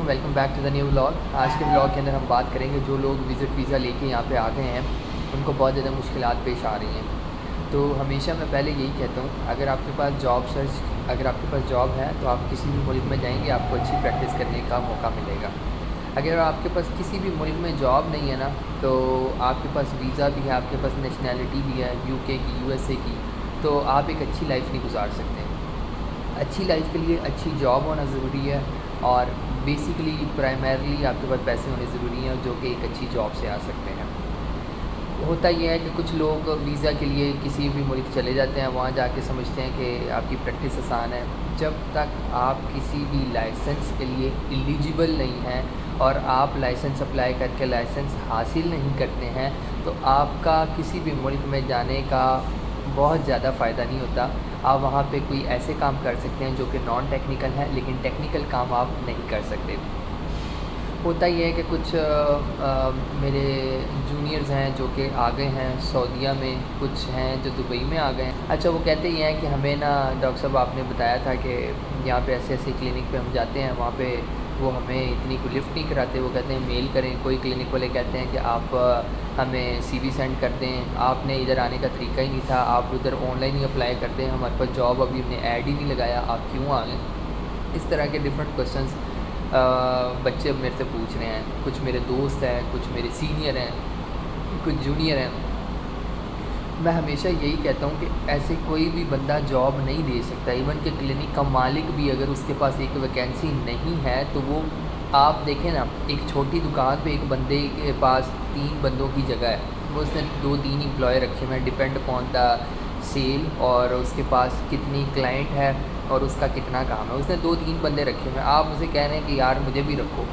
Welcome back to the new vlog. आज के vlog के अंदर हम बात करेंगे जो लोग विज़िट वीज़ा लेके यहाँ पे आ गए हैं उनको बहुत ज़्यादा मुश्किलात पेश आ रही हैं। तो हमेशा मैं पहले यही कहता हूँ, अगर आपके पास जॉब है तो आप किसी भी मुल्क में जाएंगे आपको अच्छी प्रैक्टिस करने का मौका मिलेगा। अगर आपके पास किसी भी मुल्क में जॉब नहीं है ना, तो आपके पास वीज़ा भी है, आपके पास नेशनैलिटी भी है यूके की, यूएसए की, तो आप एक अच्छी लाइफ नहीं गुजार सकते। अच्छी लाइफ के लिए अच्छी जॉब होना ज़रूरी है और बेसिकली प्राइमरली आपके पास पैसे होने ज़रूरी हैं जो कि एक अच्छी जॉब से आ सकते हैं। होता यह है कि कुछ लोग वीज़ा के लिए किसी भी मुल्क चले जाते हैं, वहाँ जाके समझते हैं कि आपकी प्रैक्टिस आसान है। जब तक आप किसी भी लाइसेंस के लिए एलिजिबल नहीं हैं और आप लाइसेंस अप्लाई करके लाइसेंस हासिल नहीं करते हैं तो आपका किसी भी मुल्क में जाने का बहुत ज़्यादा फ़ायदा नहीं होता। आप वहाँ पे कोई ऐसे काम कर सकते हैं जो कि नॉन टेक्निकल है, लेकिन टेक्निकल काम आप नहीं कर सकते। होता ही है कि कुछ मेरे जूनियर्स हैं जो कि आ गए हैं सऊदीया में, कुछ हैं जो दुबई में आ गए हैं। अच्छा, वो कहते ही हैं कि हमें ना डॉक्टर साहब आपने बताया था कि यहाँ पे ऐसे ऐसे क्लिनिक पे हम जाते हैं, वहाँ पे वो हमें इतनी को लिफ्ट नहीं कराते, वो कहते हैं मेल करें। कोई क्लिनिक वाले कहते हैं कि आप हमें सीवी सेंड कर दें, आपने इधर आने का तरीका ही नहीं था, आप उधर ऑनलाइन ही अप्लाई कर दें, हमारे पास जॉब अभी हमने ऐड ही नहीं लगाया, आप क्यों आ गए। इस तरह के डिफरेंट क्वेश्चंस बच्चे मेरे से पूछ रहे हैं। कुछ मेरे दोस्त हैं, कुछ मेरे सीनियर हैं, कुछ जूनियर हैं। मैं हमेशा यही कहता हूँ कि ऐसे कोई भी बंदा जॉब नहीं दे सकता। इवन कि क्लिनिक का मालिक भी अगर उसके पास एक वैकेंसी नहीं है तो वो, आप देखें ना, एक छोटी दुकान पे एक बंदे के पास 3 बंदों की जगह है, वो उसने 2-3 एम्प्लॉय रखे हुए हैं, डिपेंड अपॉन द सेल और उसके पास कितनी क्लाइंट है और उसका कितना काम है। उसने 2-3 बंदे रखे हुए हैं, आप मुझे कह रहे हैं कि यार मुझे भी रखो।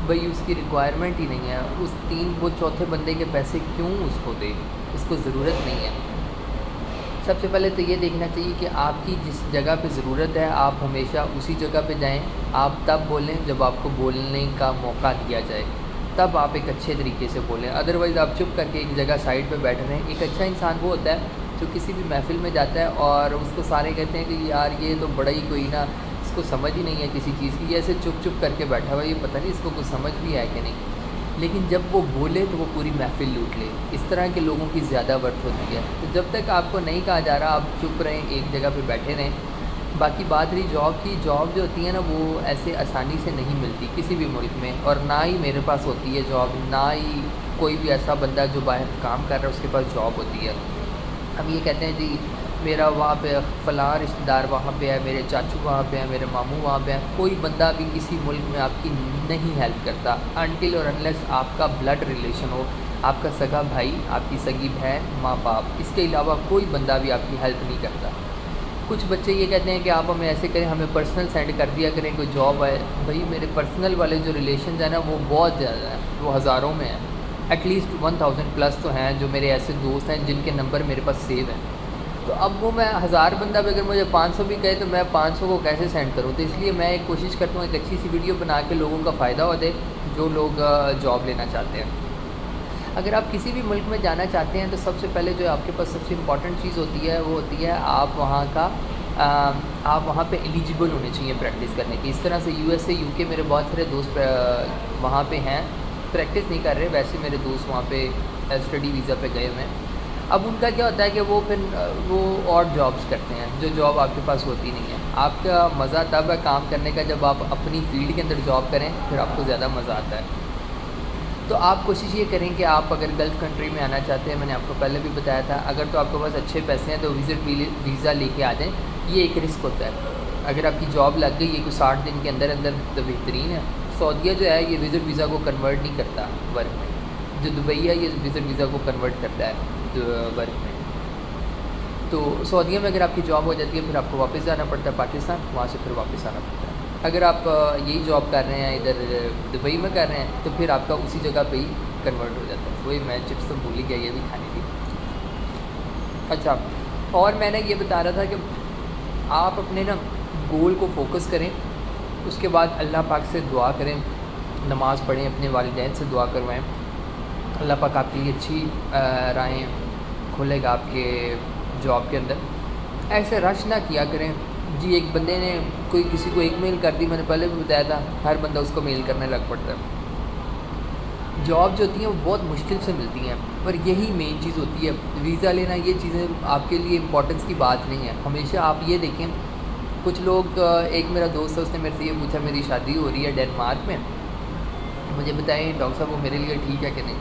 भाई उसकी रिक्वायरमेंट ही नहीं है, वो चौथे बंदे के पैसे क्यों उसको दे, उसको ज़रूरत नहीं है। सबसे पहले तो ये देखना चाहिए कि आपकी जिस जगह पे ज़रूरत है आप हमेशा उसी जगह पे जाएं। आप तब बोलें जब आपको बोलने का मौका दिया जाए, तब आप एक अच्छे तरीके से बोलें। अदरवाइज़ आप चुप करके एक जगह साइड पे बैठ रहे हैं। एक अच्छा इंसान वो होता है जो किसी भी महफ़िल में जाता है और उसको सारे कहते हैं कि यार ये तो बड़ा ही कोई ना, इसको समझ ही नहीं है किसी चीज़ की, ये ऐसे चुप चुप करके बैठा हुआ, ये पता नहीं इसको कुछ समझ भी है कि नहीं। लेकिन जब वो बोले तो वो पूरी महफ़िल लूट ले। इस तरह के लोगों की ज़्यादा वर्थ होती है। तो जब तक आपको नहीं कहा जा रहा आप चुप रहें, एक जगह पे बैठे रहें। बाकी बात रही जॉब की, जॉब जो होती है ना वो ऐसे आसानी से नहीं मिलती किसी भी मुल्क में, और ना ही मेरे पास होती है जॉब, ना ही कोई भी ऐसा बंदा जो बाहर काम कर रहा है उसके पास जॉब होती है। हम ये कहते हैं जी मेरा वहाँ पे फ़लाँ रिश्तेदार वहाँ पे है, मेरे चाचू वहाँ पे हैं, मेरे मामू वहाँ पे हैं। कोई बंदा भी किसी मुल्क में आपकी नहीं हेल्प करता अनटिल और अनलेस आपका ब्लड रिलेशन हो, आपका सगा भाई, आपकी सगी बहन, माँ बाप। इसके अलावा कोई बंदा भी आपकी हेल्प नहीं करता। कुछ बच्चे ये कहते हैं कि आप हमें ऐसे करें, हमें पर्सनल सेंड कर दिया करें कोई जॉब है। भाई मेरे पर्सनल वाले जो रिलेशन हैं ना वो बहुत ज़्यादा हैं, वो हज़ारों में हैं, एटलीस्ट 1000 प्लस तो हैं जो मेरे ऐसे दोस्त हैं जिनके नंबर मेरे पास सेव हैं। तो अब वो मैं 1000 बंदा भी अगर मुझे 500 भी कहे तो मैं 500 को कैसे सेंड करूँ। तो इसलिए मैं एक कोशिश करता हूँ एक अच्छी सी वीडियो बना के लोगों का फ़ायदा हो जाए जो लोग जॉब लेना चाहते हैं। अगर आप किसी भी मुल्क में जाना चाहते हैं तो सबसे पहले जो आपके पास सबसे इम्पॉर्टेंट चीज़ होती है वो होती है आप वहाँ पे एलिजिबल होने चाहिए प्रैक्टिस करने की। इस तरह से यूएसए, यूके, मेरे बहुत सारे दोस्त वहाँ पे हैं, प्रैक्टिस नहीं कर रहे, वैसे मेरे दोस्त वहाँ पे स्टडी वीज़ा पे गए हुए हैं। अब उनका क्या होता है कि वो और जॉब्स करते हैं जो जॉब आपके पास होती नहीं है। आपका मज़ा तब है काम करने का जब आप अपनी फील्ड के अंदर जॉब करें, फिर आपको ज़्यादा मज़ा आता है। तो आप कोशिश ये करें कि आप अगर गल्फ़ कंट्री में आना चाहते हैं, मैंने आपको पहले भी बताया था, अगर तो आपके पास अच्छे पैसे हैं तो विज़िट वीज़ा लेके आ जाएँ। ये एक रिस्क होता है, अगर आपकी जॉब लग गई ये कोई 60 दिन के अंदर अंदर तो बेहतरीन है। सऊदीया जो है ये विज़िट वीज़ा को कन्वर्ट नहीं करता वर्क में, जो दुबई है ये विज़िट वीज़ा को कन्वर्ट करता है वर्क में। तो सऊदीया में अगर आपकी जॉब हो जाती है फिर आपको वापस जाना पड़ता है पाकिस्तान, वहाँ से फिर वापस आना पड़ता है। अगर आप यही जॉब कर रहे हैं इधर दुबई में कर रहे हैं तो फिर आपका उसी जगह पे ही कन्वर्ट हो जाता है। वही मैं चिप्स तो भूल ही गया, ये भी खानी थी। अच्छा, और मैंने ये बता रहा था कि आप अपने ना गोल को फोकस करें, उसके बाद अल्लाह पाक से दुआ करें, नमाज़ पढ़ें, अपने वालिदैन से दुआ करवाएं। अल्लाह पाक आपके लिए अच्छी राहें खोलेगा आपके जॉब के अंदर। ऐसे रश ना किया करें جی ایک بندے نے کسی کو ایک میل کر دی، میں نے پہلے بھی بتایا تھا ہر بندہ اس کو میل کرنے لگ پڑتا ہے۔ جاب جو ہوتی ہیں وہ بہت مشکل سے ملتی ہیں، پر یہی مین چیز ہوتی ہے۔ ویزا لینا یہ چیزیں آپ کے لیے امپورٹنس کی بات نہیں ہے۔ ہمیشہ آپ یہ دیکھیں، کچھ لوگ، ایک میرا دوست ہے، اس نے میرے سے یہ پوچھا میری شادی ہو رہی ہے ڈینمارک میں، مجھے بتائیں ڈاکٹر صاحب وہ میرے لیے ٹھیک ہے کہ نہیں۔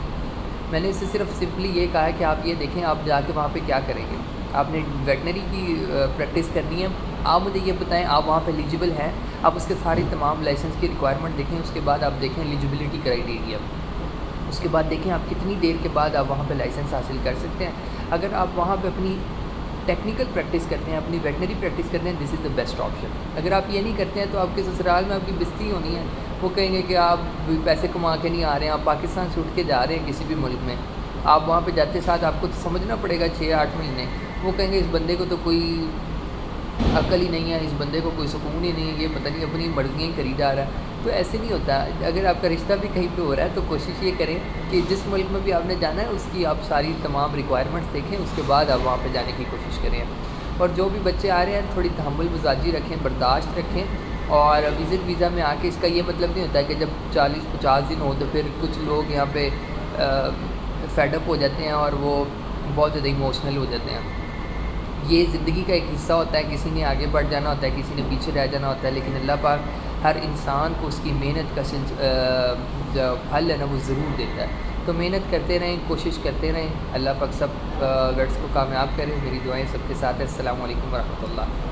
میں نے اس سے صرف سمپلی یہ کہا ہے کہ آپ یہ دیکھیں آپ جا کے وہاں پہ کیا کریں گے۔ آپ نے ویٹنری کی پریکٹس کرنی ہے، آپ مجھے یہ بتائیں آپ وہاں پہ ایلیجیبل ہیں۔ آپ اس کے ساری تمام لائسنس کی ریکوائرمنٹ دیکھیں، اس کے بعد آپ دیکھیں ایلیجیبلٹی کرائیٹیریا، اس کے بعد دیکھیں آپ کتنی دیر کے بعد آپ وہاں پہ لائسنس حاصل کر سکتے ہیں۔ اگر آپ وہاں پہ اپنی ٹیکنیکل پریکٹس کرتے ہیں، اپنی ویٹنری پریکٹس کرتے ہیں، دس از دا بیسٹ آپشن۔ اگر آپ یہ نہیں کرتے ہیں تو آپ کے سسرال میں آپ کی بستی ہونی ہے، وہ کہیں گے کہ آپ پیسے کما کے نہیں آ رہے ہیں، آپ پاکستان سے اٹھ کے جا رہے ہیں کسی بھی ملک میں، آپ وہاں پہ جاتے ساتھ آپ کو تو سمجھنا پڑے گا 6-8 مہینے، وہ کہیں گے اس بندے کو تو کوئی عقل ہی نہیں ہے، اس بندے کو کوئی سکون ہی نہیں ہے، یہ پتہ نہیں اپنی مرضیاں ہی کری جا رہا ہے۔ تو ایسے نہیں ہوتا۔ اگر آپ کا رشتہ بھی کہیں پہ ہو رہا ہے تو کوشش یہ کریں کہ جس ملک میں بھی آپ نے جانا ہے اس کی آپ ساری تمام ریکوائرمنٹس دیکھیں، اس کے بعد آپ وہاں پہ جانے کی کوشش کریں۔ اور جو بھی بچے آ رہے ہیں تھوڑی تحمل مزاجی رکھیں، برداشت رکھیں، اور وزٹ ویزا میں آ کے اس کا یہ مطلب نہیں ہوتا ہے کہ جب 40-50 دن ہو تو پھر کچھ لوگ یہاں پہ فیڈ اپ ہو جاتے ہیں اور وہ بہت زیادہ ایموشنل ہو جاتے ہیں۔ یہ زندگی کا ایک حصہ ہوتا ہے، کسی نے آگے بڑھ جانا ہوتا ہے، کسی نے پیچھے رہ جانا ہوتا ہے، لیکن اللہ پاک ہر انسان کو اس کی محنت کا جو پھل ہے نا وہ ضرور دیتا ہے۔ تو محنت کرتے رہیں، کوشش کرتے رہیں، اللہ پاک سب گٹس کو کامیاب کرے۔ میری دعائیں سب کے ساتھ ہیں۔ السلام علیکم ورحمۃ اللہ۔